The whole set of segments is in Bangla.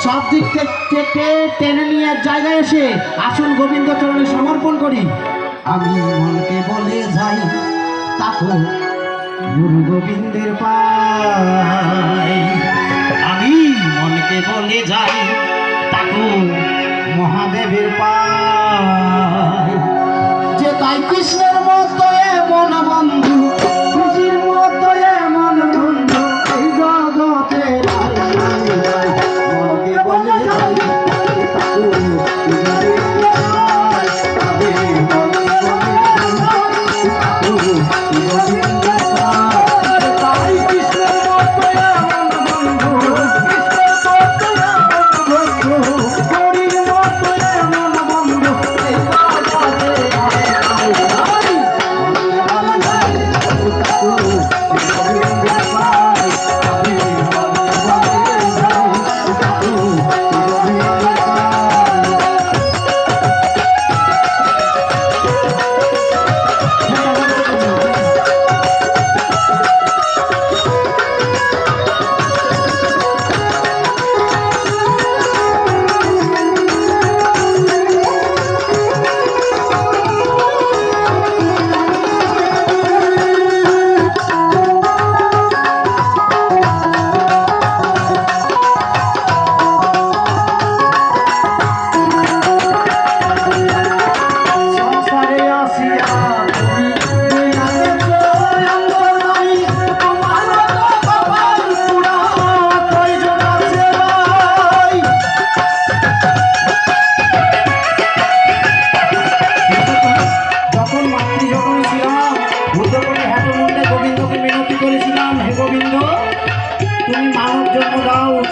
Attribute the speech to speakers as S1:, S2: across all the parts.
S1: সব দিক থেকে টেনে নিয়ে এক জায়গায় এসে আসুন গোবিন্দ চরণে সমর্পণ করি। আমি মনকে বলে যাই তাকো গুরু গোবিন্দের পাই, আমি মনকে বলে যাই তাকো মহাদেবের পাই। যে তাই কৃষ্ণের মতো এমন বন্ধু, খুশির মতো এমন বন্ধু এই জগতে মনকে বলে যাই তাকো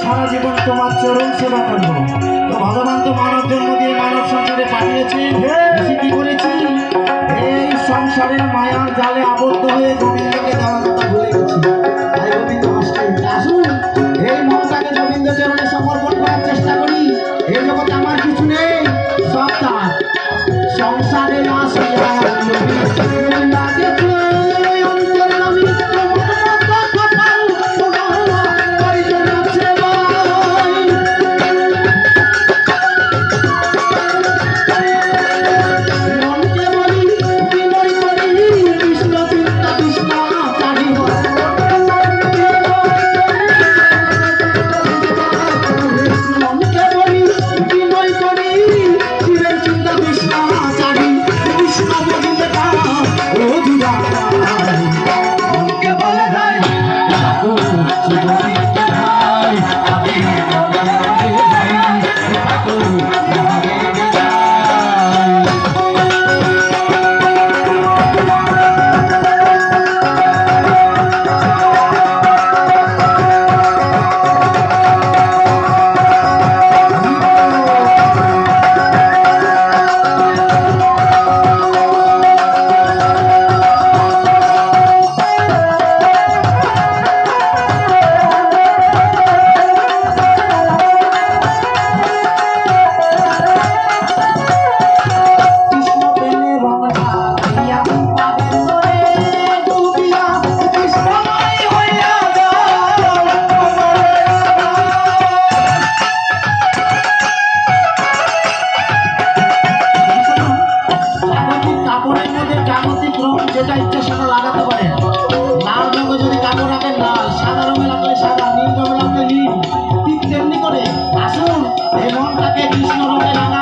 S1: সারা জীবন তোমার চরণ সেবা করবো। তো ভগবান তো মানব জন্ম দিয়ে মানব সংসারে পাঠিয়েছেন, কি করেছি এই সংসারের মায়ার জালে আবদ্ধ হয়ে গোবিন্দকে দেওয়ার কথা ভুলে গেছি। তাই গোবিন্দ আসুন এই মনটাকে গোবিন্দ চরণে সমর্পণ করার চেষ্টা করি। এই জগতে আমার কিছু নেই, সব তার। সংসারে আসিয়া যেটা ইচ্ছা সেটা লাগাতে পারেন। লাল রঙে যদি কাপড় রাখেন লাল, সাদা রঙে রাখলে সাদা, নীল রঙে রাখলে নীল। ঠিক তেমনি করে আসুন এই মনটাকে কৃষ্ণ রঙে রাঙা